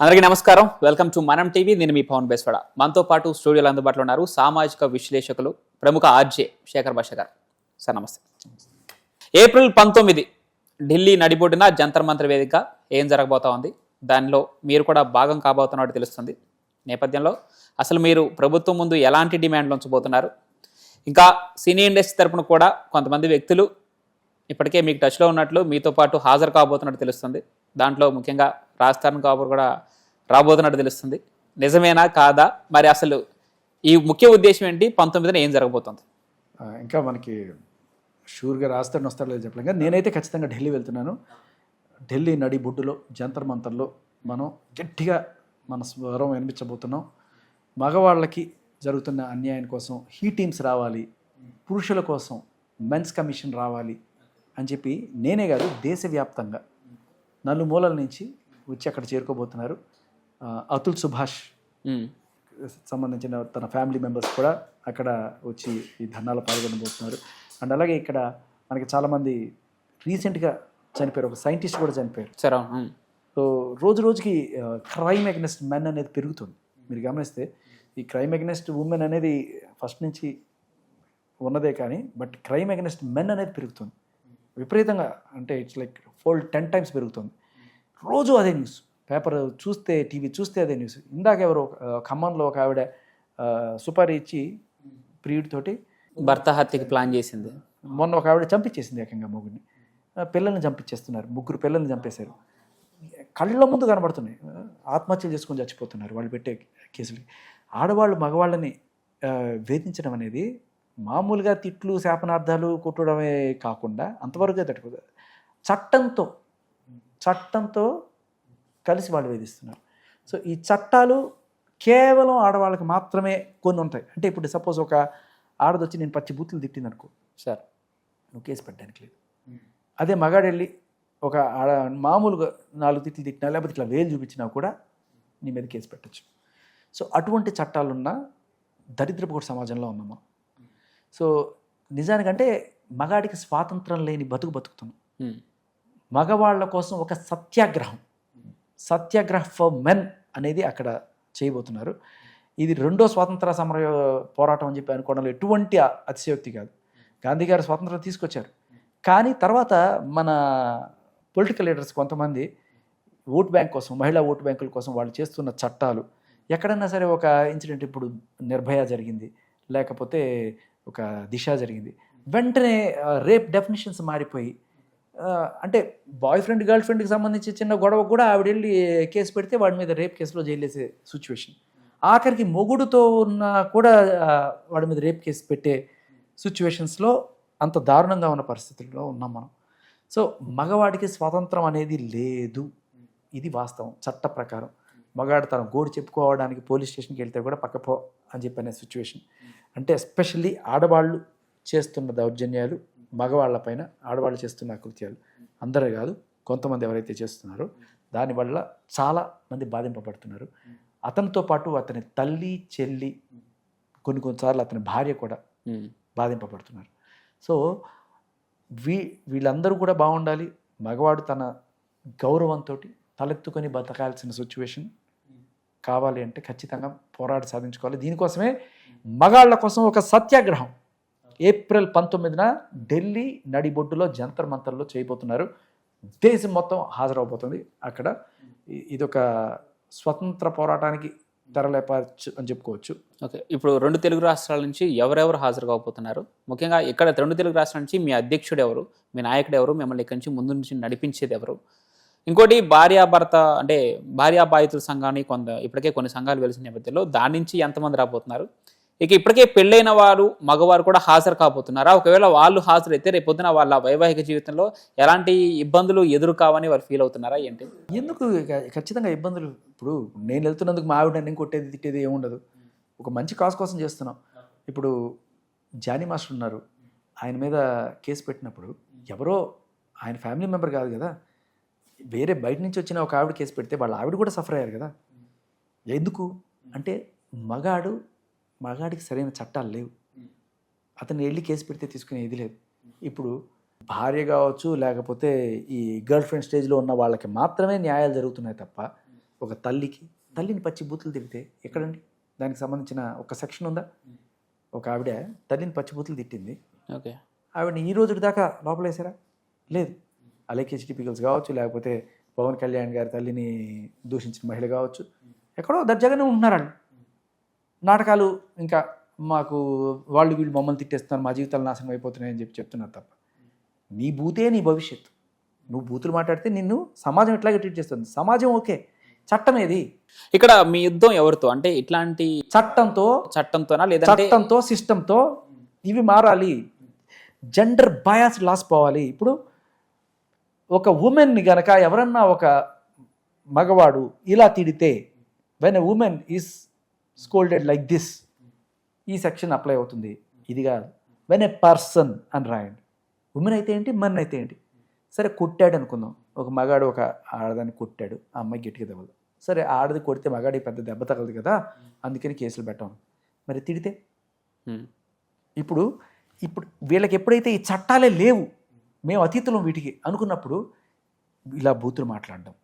అందరికీ నమస్కారం. Welcome to మనం టీవీ. నేను మీ పవన్ బేస్వాడ. మనతో పాటు స్టూడియోలో అందుబాటులో ఉన్నారు సామాజిక విశ్లేషకులు ప్రముఖ ఆర్జే శేఖర్ భాష గారు. సార్ నమస్తే. ఏప్రిల్ 19 ఢిల్లీ నడిబొడ్డున జంతర్ మంతర్ వేదిక ఏం జరగబోతా ఉంది, దానిలో మీరు కూడా భాగం కాబోతున్నట్టు తెలుస్తుంది. నేపథ్యంలో అసలు మీరు ప్రభుత్వం ముందు ఎలాంటి డిమాండ్లు ఉంచబోతున్నారు, ఇంకా సినీ ఇండస్ట్రీ తరపున కూడా కొంతమంది వ్యక్తులు ఇప్పటికే మీకు టచ్లో ఉన్నట్లు మీతో పాటు హాజరు కాబోతున్నట్టు తెలుస్తుంది. దాంట్లో ముఖ్యంగా రాజస్థాన్ కాబూర్ కూడా రాబోతున్నట్టు తెలుస్తుంది. నిజమేనా కాదా, మరి అసలు ఈ ముఖ్య ఉద్దేశం ఏంటి, 19న ఏం జరగబోతుంది? ఇంకా మనకి షూర్గా రాజస్థాన్ వస్తాడో లేదు చెప్పలేం, కానీ నేనైతే ఖచ్చితంగా ఢిల్లీ వెళ్తున్నాను. ఢిల్లీ నడిబొడ్డులో జంతర్ మంతర్లో మనం గట్టిగా మన స్వరం వినిపించబోతున్నాం. మగవాళ్ళకి జరుగుతున్న అన్యాయం కోసం హీ టీమ్స్ రావాలి, పురుషుల కోసం మెన్స్ కమిషన్ రావాలి అని చెప్పి నేనే కాదు దేశవ్యాప్తంగా నలుమూలల నుంచి వచ్చి అక్కడ చేరుకోబోతున్నారు. అతుల్ సుభాష్ సంబంధించిన తన ఫ్యామిలీ మెంబర్స్ కూడా అక్కడ వచ్చి ఈ ధర్నాలో పాల్గొనబోతున్నారు. అండ్ అలాగే ఇక్కడ మనకి చాలామంది రీసెంట్గా చనిపోయారు, ఒక సైంటిస్ట్ కూడా చనిపోయారు. సో రోజు రోజుకి క్రైమ్ అగెన్స్ట్ మెన్ అనేది పెరుగుతుంది. మీరు గమనిస్తే ఈ క్రైమ్ అగెన్స్ట్ ఉమెన్ అనేది ఫస్ట్ నుంచి ఉన్నదే కానీ బట్ క్రైమ్ అగెన్స్ట్ మెన్ అనేది పెరుగుతుంది విపరీతంగా. అంటే ఇట్స్ లైక్ 10 times పెరుగుతుంది. రోజు అదే న్యూస్, పేపర్ చూస్తే టీవీ చూస్తే అదే న్యూస్. ఇందాక ఎవరో ఖమ్మంలో ఒక ఆవిడ సుపారీ ఇచ్చి ప్రియుడితోటి భర్త హత్యకి ప్లాన్ చేసింది. మొన్న ఒక ఆవిడ చంపించేసింది ఏకంగా మొగుడిని. పిల్లల్ని చంపించేస్తున్నారు, 3 పిల్లల్ని చంపేశారు. కళ్ళ ముందు కనబడుతున్నాయి. ఆత్మహత్యలు చేసుకొని చచ్చిపోతున్నారు వాళ్ళు పెట్టే కేసులకి. ఆడవాళ్ళు మగవాళ్ళని వేధించడం అనేది మామూలుగా తిట్లు శాపనార్థాలు కొట్టడమే కాకుండా అంతవరకే తట్టుకోదు. చట్టంతో కలిసి వాళ్ళు వేధిస్తున్నారు. సో ఈ చట్టాలు కేవలం ఆడవాళ్ళకి మాత్రమే కొన్ని ఉంటాయి. అంటే ఇప్పుడు సపోజ్ ఒక ఆడదొచ్చి నేను 10 బూతులు తిట్టింది అనుకో సార్, నువ్వు కేసు పెట్టడానికి లేదు. అదే మగాడెళ్ళి ఒక మామూలుగా 4 తిట్లు తిట్టినా లేకపోతే ఇట్లా వేలు చూపించినా కూడా నీ మీద కేసు పెట్టచ్చు. సో అటువంటి చట్టాలున్న దరిద్రపు సమాజంలో ఉన్నాము. సో నిజానికంటే మగాడికి స్వాతంత్రం లేని బతుకుతున్నాం. మగవాళ్ళ కోసం ఒక సత్యాగ్రహ ఫర్ మెన్ అనేది అక్కడ చేయబోతున్నారు. ఇది 2వ స్వాతంత్ర సమర పోరాటం అని చెప్పి అనుకోవడంలో ఎటువంటి అతిశయోక్తి కాదు. గాంధీ గారు స్వాతంత్రం తీసుకొచ్చారు, కానీ తర్వాత మన పొలిటికల్ లీడర్స్ కొంతమంది ఓట్ బ్యాంక్ కోసం, మహిళా ఓటు బ్యాంకుల కోసం వాళ్ళు చేస్తున్న చట్టాలు ఎక్కడన్నా సరే ఒక ఇన్సిడెంట్, ఇప్పుడు నిర్భయ జరిగింది, లేకపోతే ఒక దిశ జరిగింది, వెంటనే రేప్ డెఫినేషన్స్ మారిపోయి, అంటే బాయ్ ఫ్రెండ్ గర్ల్ ఫ్రెండ్కి సంబంధించి చిన్న గొడవ కూడా ఆవిడ వెళ్ళి కేసు పెడితే వాడి మీద రేప్ కేసులో జైలు వేసే సిచ్యువేషన్. ఆఖరికి మొగుడుతో ఉన్న కూడా వాడి మీద రేప్ కేసు పెట్టే సిచ్యువేషన్స్లో అంత దారుణంగా ఉన్న పరిస్థితుల్లో ఉన్నాం మనం. సో మగవాడికి స్వాతంత్రం అనేది లేదు, ఇది వాస్తవం. చట్ట ప్రకారం మగాడు తన గోడు చెప్పుకోవడానికి పోలీస్ స్టేషన్కి వెళ్తే కూడా పక్కపో అని చెప్పనే సిచ్యువేషన్. అంటే ఎస్పెషల్లీ ఆడవాళ్ళు చేస్తున్న దౌర్జన్యాలు, మగవాళ్ళపైన ఆడవాళ్ళు చేస్తున్న అకృత్యాలు, అందరే కాదు కొంతమంది ఎవరైతే చేస్తున్నారో దానివల్ల చాలా మంది బాధింపబడుతున్నారు. అతనితో పాటు అతని తల్లి, చెల్లి, కొన్నిసార్లు అతని భార్య కూడా బాధింపబడుతున్నారు. సో వీళ్ళందరూ కూడా బాగుండాలి. మగవాడు తన గౌరవంతో తలెత్తుకొని బతకాల్సిన సిచ్యువేషన్ కావాలి అంటే ఖచ్చితంగా పోరాడి సాధించుకోవాలి. దీనికోసమే మగాళ్ళ కోసం ఒక సత్యాగ్రహం ఏప్రిల్ 19న ఢిల్లీ నడిబొడ్డులో జంతర్ మంతర్లో చేయబోతున్నారు. దేశం మొత్తం హాజరవబోతుంది అక్కడ. ఇదొక స్వతంత్ర పోరాటానికి తెరలేపచ్చు అని చెప్పుకోవచ్చు. ఓకే, ఇప్పుడు 2 తెలుగు రాష్ట్రాల నుంచి ఎవరెవరు హాజరు కాకపోతున్నారు? ముఖ్యంగా ఇక్కడ 2 తెలుగు రాష్ట్రాల నుంచి మీ అధ్యక్షుడు ఎవరు, మీ నాయకుడు ఎవరు, మిమ్మల్ని ఇక్కడి నుంచి ముందు నుంచి నడిపించేది ఎవరు? ఇంకోటి భార్యాభర్త అంటే భార్యాబాధితుల సంఘాన్ని ఇప్పటికే కొన్ని సంఘాలు వెలిసిన నేపథ్యంలో దాని నుంచి ఎంతమంది రాబోతున్నారు? ఇక ఇప్పటికే పెళ్ళైన వారు మగవారు కూడా హాజరు కాబోతున్నారా? ఒకవేళ వాళ్ళు హాజరైతే రేపొద్దున వాళ్ళ వైవాహిక జీవితంలో ఎలాంటి ఇబ్బందులు ఎదురు కావని వారు ఫీల్ అవుతున్నారా ఏంటి? ఎందుకు ఖచ్చితంగా ఇబ్బందులు. ఇప్పుడు నేను వెళ్తున్నందుకు మా ఆవిడ నేను కొట్టేది తిట్టేది ఏముండదు. ఒక మంచి కాజ్ కోసం చేస్తున్నాం. ఇప్పుడు జానీ మాస్టర్ ఉన్నారు, ఆయన మీద కేసు పెట్టినప్పుడు ఎవరో ఆయన ఫ్యామిలీ మెంబర్ కాదు కదా, వేరే బయట నుంచి వచ్చిన ఒక ఆవిడ కేసు పెడితే వాళ్ళ ఆవిడ కూడా సఫర్ అయ్యారు కదా. ఎందుకు అంటే మగాడికి సరైన చట్టాలు లేవు. అతను వెళ్ళి కేసు పెడితే తీసుకునే ఇది లేదు. ఇప్పుడు భార్య కావచ్చు లేకపోతే ఈ గర్ల్ ఫ్రెండ్ స్టేజ్లో ఉన్న వాళ్ళకి మాత్రమే న్యాయాలు జరుగుతున్నాయి తప్ప ఒక తల్లిని పచ్చి బూతులు తిడితే ఎక్కడండి? దానికి సంబంధించిన ఒక సెక్షన్ ఉందా? ఒక ఆవిడ తల్లిని పచ్చి బూతులు తిట్టింది, ఓకే, ఆవిడని ఈ రోజు దాకా లోపలేసారా? లేదు. అలాగే హెచ్డిపికల్స్ కావచ్చు, లేకపోతే పవన్ కళ్యాణ్ గారి తల్లిని దూషించిన మహిళ కావచ్చు, ఎక్కడో దర్జాగానే ఉంటున్నారు వాళ్ళు. నాటకాలు ఇంకా మాకు వాళ్ళు వీళ్ళు మమ్మల్ని తిట్టేస్తున్నారు, మా జీవితాలు నాశనం అయిపోతున్నాయని చెప్తున్నారు తప్ప నీ బూతే నీ భవిష్యత్తు. నువ్వు బూతులు మాట్లాడితే నిన్ను సమాజం ఎట్లాగే ట్రీట్ చేస్తుంది. సమాజం ఓకే, చట్టం ఏది? ఇక్కడ మీ యుద్ధం ఎవరితో అంటే ఇట్లాంటి చట్టంతోనా లేదంటే చట్టంతో సిస్టంతో ఇవి మారాలి. జెండర్ బయాస్ లాస్ పోవాలి. ఇప్పుడు ఒక ఉమెన్ని గనక ఎవరన్నా ఒక మగవాడు ఇలా తిడితే when a women is scolded like this, ఈ సెక్షన్ అప్లై అవుతుంది. ఇది కాదు, వెన్ ఎ పర్సన్ అని రాయండి. ఉమెన్ అయితే ఏంటి, మెన్ అయితే ఏంటి. సరే కొట్టాడు అనుకుందాం, ఒక మగాడు ఒక ఆడదాన్ని కొట్టాడు, ఆ అమ్మాయి గట్టిగా దెబ్బలు. సరే ఆడది కొడితే మగాడికి పెద్ద దెబ్బ తగలదు కదా, అందుకని కేసులు పెట్టాం. మరి తిడితే ఇప్పుడు వీళ్ళకి ఎప్పుడైతే ఈ చట్టాలే లేవు, మేము అతీతులం వీటికి అనుకున్నప్పుడు ఇలా బూతులు మాట్లాడడం,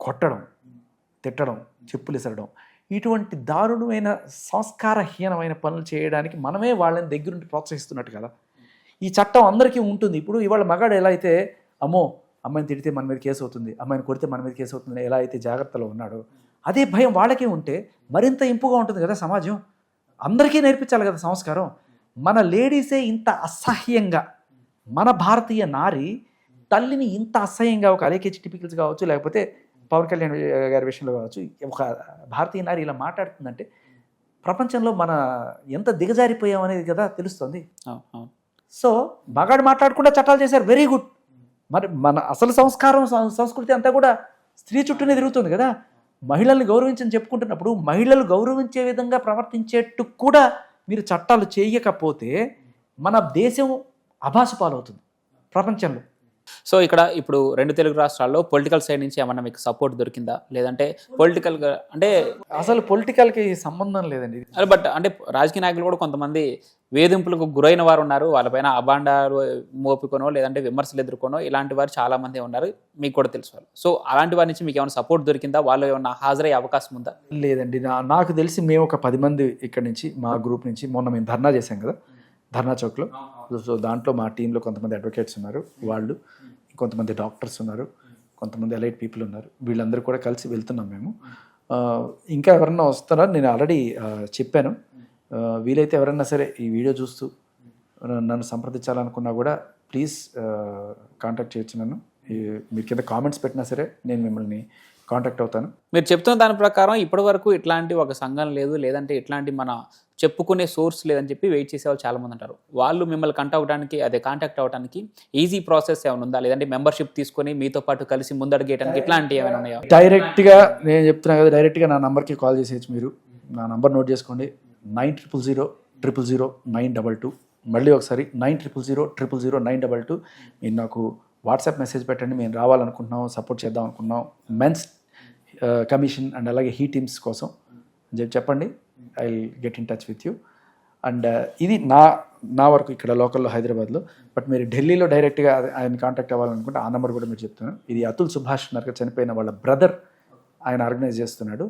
కొట్టడం, తిట్టడం, చెప్పులు ఇసరడం, ఇటువంటి దారుణమైన సంస్కారహీనమైన పనులు చేయడానికి మనమే వాళ్ళని దగ్గరుండి ప్రోత్సహిస్తున్నట్టు కదా. ఈ చట్టం అందరికీ ఉంటుంది. ఇప్పుడు ఇవాళ మగాడు ఎలా అయితే అమ్మో అమ్మాయిని తిడితే మన మీద కేసు అవుతుంది, అమ్మాయిని కొడితే మన మీద కేసు అవుతుంది ఎలా అయితే జాగ్రత్తలో ఉన్నాడో, అదే భయం వాళ్ళకే ఉంటే మరింత ఇంపుగా ఉంటుంది కదా సమాజం. అందరికీ నేర్పించాలి కదా సంస్కారం. మన లేడీసే ఇంత అసహ్యంగా, మన భారతీయ నారి తల్లిని ఇంత అసహ్యంగా, ఒక అలేకేజ్ టిపికల్స్ కావచ్చు, లేకపోతే పవన్ కళ్యాణ్ గారి విషయంలో కావచ్చు, ఒక భారతీయ నారి ఇలా మాట్లాడుతుందంటే ప్రపంచంలో మన ఎంత దిగజారిపోయాం అనేది కదా తెలుస్తుంది. సో మగాడు మాట్లాడకుండా చట్టాలు చేశారు, వెరీ గుడ్. మరి మన అసలు సంస్కృతి అంతా కూడా స్త్రీ చుట్టూనే తిరుగుతుంది కదా. మహిళల్ని గౌరవించని చెప్పుకుంటున్నప్పుడు మహిళలు గౌరవించే విధంగా ప్రవర్తించేట్టు కూడా మీరు చట్టాలు చేయకపోతే మన దేశం అభాసు పాలవుతుంది ప్రపంచంలో. సో ఇప్పుడు రెండు తెలుగు రాష్ట్రాల్లో పొలిటికల్ సైడ్ నుంచి ఏమన్నా మీకు సపోర్ట్ దొరికిందా, లేదంటే పొలిటికల్గా అంటే అసలు పొలిటికల్కి సంబంధం లేదండి. బట్ అంటే రాజకీయ నాయకులు కూడా కొంతమంది వేధింపులకు గురైన వారు ఉన్నారు, వాళ్ళపైన అభాండాలు మోపుకొనో లేదంటే విమర్శలు ఎదుర్కొనో ఇలాంటి వారు చాలా మంది ఉన్నారు, మీకు కూడా తెలుసు వాళ్ళు. సో అలాంటి వారి నుంచి మీకు ఏమైనా సపోర్ట్ దొరికిందా, వాళ్ళు ఏమన్నా హాజరయ్యే అవకాశం ఉందా? లేదండి, నాకు తెలిసి మేము ఒక 10 మంది ఇక్కడ నుంచి మా గ్రూప్ నుంచి మొన్న మేము ధర్నా చేశాం కదా ధర్నా చౌక్లో. సో దాంట్లో మా టీంలో కొంతమంది అడ్వకేట్స్ ఉన్నారు, వాళ్ళు కొంతమంది డాక్టర్స్ ఉన్నారు, కొంతమంది ఎలైట్ పీపుల్ ఉన్నారు, వీళ్ళందరూ కూడా కలిసి వెళ్తున్నాం మేము. ఇంకా ఎవరన్నా వస్తారా నేను ఆల్రెడీ చెప్పాను. వీలైతే ఎవరన్నా సరే ఈ వీడియో చూస్తూ నన్ను సంప్రదించాలనుకున్నా కూడా ప్లీజ్ కాంటాక్ట్ చేయొచ్చు నన్ను. మీరు కింద కామెంట్స్ పెట్టినా సరే నేను మిమ్మల్ని కాంటాక్ట్ అవుతాను. మీరు చెప్తున్న దాని ప్రకారం ఇప్పటి వరకు ఇట్లాంటి ఒక సంఘం లేదు, లేదంటే ఇట్లాంటి మన చెప్పుకునే సోర్స్ లేదని చెప్పి వెయిట్ చేసే వాళ్ళు చాలా మంది ఉంటారు. వాళ్ళు మిమ్మల్ని కాంటాక్ట్ అవడానికి ఈజీ ప్రాసెస్ ఏమైనా ఉందా, లేదంటే మెంబర్షిప్ తీసుకొని మీతో పాటు కలిసి ముందడుగేయడానికి ఇట్లాంటివి ఏమైనా ఉన్నాయా? డైరెక్ట్గా నేను చెప్తున్నా కదా, డైరెక్ట్గా నా నంబర్కి కాల్ చేసేయచ్చు. మీరు నా నంబర్ నోట్ చేసుకోండి, 9000000922. మళ్ళీ ఒకసారి 9000000922. మీరు నాకు వాట్సాప్ మెసేజ్ పెట్టండి, మేము రావాలనుకుంటున్నాం, సపోర్ట్ చేద్దాం అనుకుంటున్నాం మెన్స్ కమిషన్ అండ్ అలాగే హీ టీమ్స్ కోసం అని చెప్పండి. I will get in touch with you. And ఇది నా వరకు ఇక్కడ లోకల్లో హైదరాబాద్లో. బట్ మీరు ఢిల్లీలో డైరెక్ట్గా ఆయన కాంటాక్ట్ అవ్వాలనుకుంటే ఆ నెంబర్ కూడా మీరు చెప్తాను. ఇది అతుల్ సుభాష్ నర్క చనిపోయిన వాళ్ళ బ్రదర్ ఆయన ఆర్గనైజ్ చేస్తున్నాడు.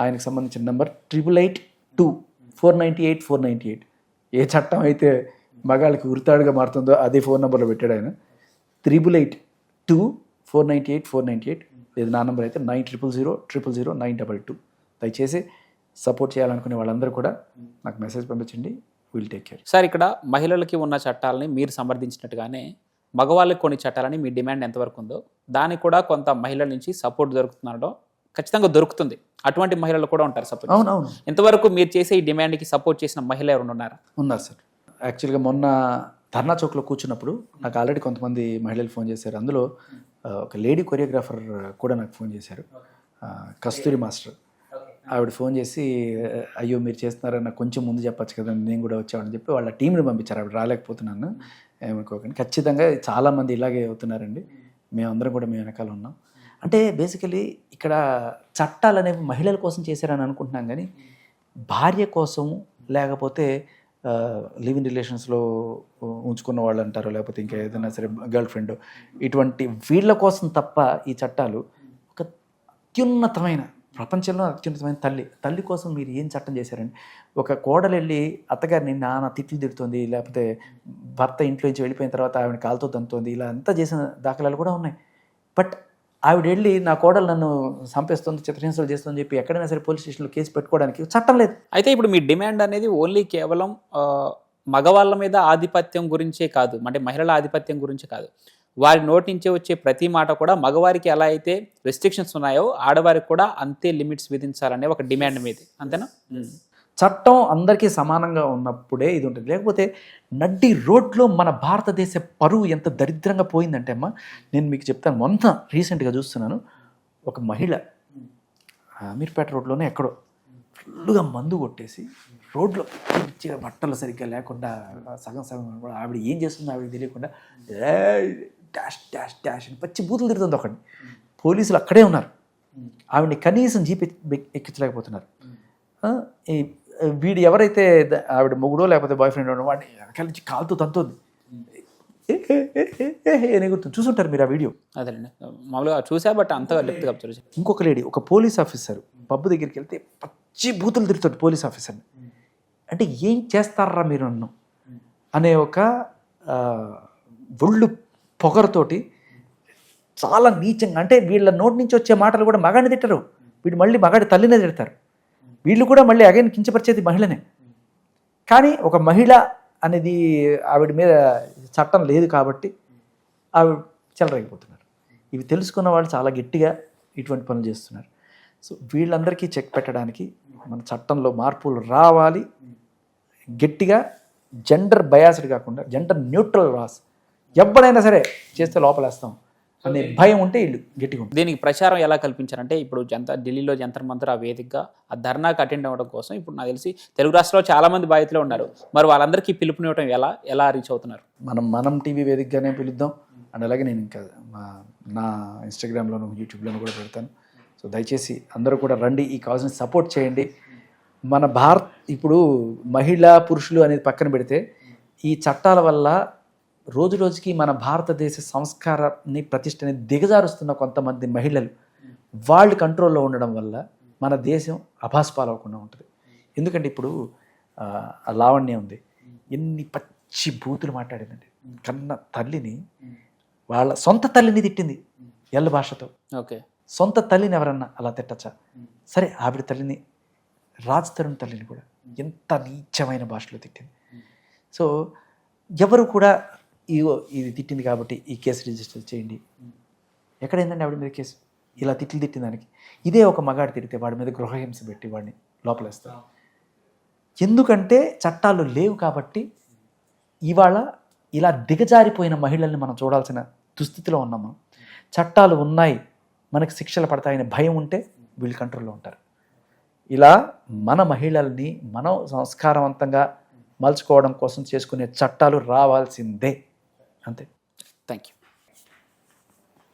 ఆయనకు సంబంధించిన నెంబర్ 888-498-498. ఏ చట్టం అయితే మగాళ్ళకి ఉరితాడుగా మారుతుందో అదే ఫోన్ నెంబర్లో పెట్టాడు ఆయన. 888-498-498. ఇది నా నెంబర్ అయితే 9000000922. దయచేసి సపోర్ట్ చేయాలనుకునే వాళ్ళందరూ కూడా నాకు మెసేజ్ పంపించండి, విల్ టేక్ కేర్. సార్ ఇక్కడ మహిళలకి ఉన్న చట్టాలని మీరు సమర్థించినట్టుగానే మగవాళ్ళకి కొన్ని చట్టాలని మీ డిమాండ్ ఎంతవరకు ఉందో దానికి కూడా కొంత మహిళల నుంచి సపోర్ట్ దొరుకుతుందో ఖచ్చితంగా దొరుకుతుంది. అటువంటి మహిళలు కూడా ఉంటారు సపోర్ట్. అవునవును. ఇంతవరకు మీరు చేసే ఈ డిమాండ్కి సపోర్ట్ చేసిన మహిళ ఎవరు ఉన్నారా? ఉన్నారు సార్. యాక్చువల్గా మొన్న ధర్నా చౌక్లో కూర్చున్నప్పుడు నాకు ఆల్రెడీ కొంతమంది మహిళలు ఫోన్ చేశారు. అందులో ఒక లేడీ కొరియోగ్రాఫర్ కూడా నాకు ఫోన్ చేశారు, కస్తూరి మాస్టర్. ఆవిడ ఫోన్ చేసి అయ్యో మీరు చేస్తున్నారని నాకు కొంచెం ముందు చెప్పచ్చు కదా, నేను కూడా వచ్చామని చెప్పి వాళ్ళ టీంని పంపించారు. ఆవిడ రాలేకపోతున్నాను ఏమనుకోకండి. ఖచ్చితంగా చాలామంది ఇలాగే అవుతున్నారండి, మేమందరం కూడా మీ వెనకాల ఉన్నాం. అంటే బేసికలీ ఇక్కడ చట్టాలు అనేవి మహిళల కోసం చేశారని అనుకుంటున్నాం, కానీ భార్య కోసం లేకపోతే లివ్ ఇన్ రిలేషన్స్లో ఉంచుకున్న వాళ్ళు అంటారు, లేకపోతే ఇంకా ఏదైనా సరే గర్ల్ ఫ్రెండ్, ఇటువంటి వీళ్ళ కోసం తప్ప ఈ చట్టాలు అత్యున్నతమైన, ప్రపంచంలో అత్యున్నతమైన తల్లి కోసం మీరు ఏం చట్టం చేశారండి? ఒక కోడలు వెళ్ళి అత్తగారిని నాన్న తిట్లు తిడుతుంది, లేకపోతే భర్త ఇంట్లో నుంచి వెళ్ళిపోయిన తర్వాత ఆవిడ కాలుతో తంతుంది, ఇలా అంతా చేసిన దాఖలాలు కూడా ఉన్నాయి. బట్ ఆవిడ వెళ్ళి నా కోడలు నన్ను చంపేస్తుంది, చిత్రహింసలు చేస్తుందని చెప్పి ఎక్కడైనా సరే పోలీస్ స్టేషన్లో కేసు పెట్టుకోవడానికి చట్టం లేదు. అయితే ఇప్పుడు మీ డిమాండ్ అనేది ఓన్లీ కేవలం మగవాళ్ళ మీద ఆధిపత్యం గురించే కాదు, అంటే మహిళల ఆధిపత్యం గురించి కాదు, వారి నోటి నుంచి వచ్చే ప్రతి మాట కూడా మగవారికి ఎలా అయితే రెస్ట్రిక్షన్స్ ఉన్నాయో ఆడవారికి కూడా అంతే లిమిట్స్ విధించాలనే ఒక డిమాండ్ మీది, అంతేనా? చట్టం అందరికీ సమానంగా ఉన్నప్పుడే ఇది ఉంటుంది. లేకపోతే నడ్డి రోడ్లో మన భారతదేశ పరువు ఎంత దరిద్రంగా పోయిందంటే అమ్మా, నేను మీకు చెప్తాను. మొన్న రీసెంట్గా చూస్తున్నాను, ఒక మహిళ అమీర్పేట రోడ్లోనే ఎక్కడో ఫుల్గా మందు కొట్టేసి రోడ్లో మంచిగా బట్టలు సరిగ్గా లేకుండా సగం ఆవిడ ఏం చేస్తుందో ఆవిడ తెలియకుండా డాష్ డాష్ డాష్ అని పచ్చి బూతులు తిరుగుతుంది ఒకటి. పోలీసులు అక్కడే ఉన్నారు, ఆవిడని కనీసం జీప్ ఎక్కించలేకపోతున్నారు. వీడు ఎవరైతే ఆవిడ మొగుడో లేకపోతే బాయ్ ఫ్రెండ్ వాడిని వెనకాల నుంచి కాలుతో తంతుంది గుర్తుంది, చూసుంటారు మీరు ఆ వీడియో. అదేనండి, మామూలుగా చూసా, బట్ అంతగా లెఫ్ట్గా చూసి. ఇంకొక లేడీ, ఒక పోలీస్ ఆఫీసర్ పబ్బు దగ్గరికి వెళ్తే పచ్చి బూతులు తిరుగుతుంది పోలీస్ ఆఫీసర్ని. అంటే ఏం చేస్తారా మీరు నన్ను అనే ఒక ఒళ్ళు పొగరుతోటి చాలా నీచంగా, అంటే వీళ్ళ నోటి నుంచి వచ్చే మాటలు కూడా మగాడిని తిట్టరు, వీడు మళ్ళీ మగాడి తల్లినే తిడతారు. వీళ్ళు కూడా మళ్ళీ అగైన్ కించపరిచేది మహిళనే. కానీ ఒక మహిళ అనేది ఆవిడ మీద చట్టం లేదు కాబట్టి ఆవిడ చెలరైపోతున్నారు. ఇవి తెలుసుకున్న వాళ్ళు చాలా గట్టిగా ఇటువంటి పనులు చేస్తున్నారు. సో వీళ్ళందరికీ చెక్ పెట్టడానికి మన చట్టంలో మార్పులు రావాలి. గట్టిగా జెండర్ బయాస్డ్ కాకుండా జెండర్ న్యూట్రల్ రాస్, ఎవడైనా సరే చేస్తే లోపలేస్తాం అనే భయం ఉంటే వీళ్ళు గట్టిగా ఉంటుంది. దీనికి ప్రచారం ఎలా కల్పించారంటే, ఇప్పుడు ఢిల్లీలో జంతర్ మంతర్ ఆ వేదికగా ఆ ధర్నాకు అటెండ్ అవ్వడం కోసం ఇప్పుడు నాకు తెలిసి తెలుగు రాష్ట్రాల్లో చాలా మంది బాధితులు ఉన్నారు. మరి వాళ్ళందరికీ పిలుపునివ్వడం ఎలా రీచ్ అవుతున్నారు? మనం టీవీ వేదికగానే పిలుద్దాం. అండ్ అలాగే నేను ఇంకా నా ఇన్స్టాగ్రామ్లోను యూట్యూబ్లోను కూడా పెడతాను. సో దయచేసి అందరూ కూడా రండి, ఈ కాజ్ని సపోర్ట్ చేయండి. మన ఇప్పుడు మహిళా పురుషులు అనేది పక్కన పెడితే ఈ చట్టాల వల్ల రోజు రోజుకి మన భారతదేశ సంస్కారాన్ని ప్రతిష్టని దిగజారుస్తున్న కొంతమంది మహిళలు వాళ్ళు కంట్రోల్లో ఉండడం వల్ల మన దేశం అభాస్పాలవకుండా ఉంటుంది. ఎందుకంటే ఇప్పుడు లావణ్య ఉంది, ఎన్ని పచ్చి బూతులు మాట్లాడిందండి. కన్న తల్లిని, వాళ్ళ సొంత తల్లిని తిట్టింది ఎల్ల భాషతో. ఓకే, సొంత తల్లిని ఎవరన్నా అలా తిట్టచ్చా? సరే, ఆవిడ తల్లిని, రాజ్ తరుణ్ తల్లిని కూడా ఎంత నీచమైన భాషలో తిట్టింది. సో ఎవరు కూడా ఇది తిట్టింది కాబట్టి ఈ కేసు రిజిస్టర్ చేయండి. ఎక్కడైందండి ఆవిడ మీద కేసు? ఇలా తిట్టిన దానికి. ఇదే ఒక మగాడు తిడితే వాడి మీద గృహహింస పెట్టి వాడిని లోపలేస్తారు. ఎందుకంటే చట్టాలు లేవు కాబట్టి ఇవాళ ఇలా దిగజారిపోయిన మహిళల్ని మనం చూడాల్సిన దుస్థితిలో ఉన్నాము. చట్టాలు ఉన్నాయి, మనకు శిక్షలు పడతాయనే భయం ఉంటే వీళ్ళు కంట్రోల్లో ఉంటారు. ఇలా మన మహిళల్ని మనం సంస్కారవంతంగా మలుచుకోవడం కోసం చేసుకునే చట్టాలు రావాల్సిందే, అంతే. Thank you.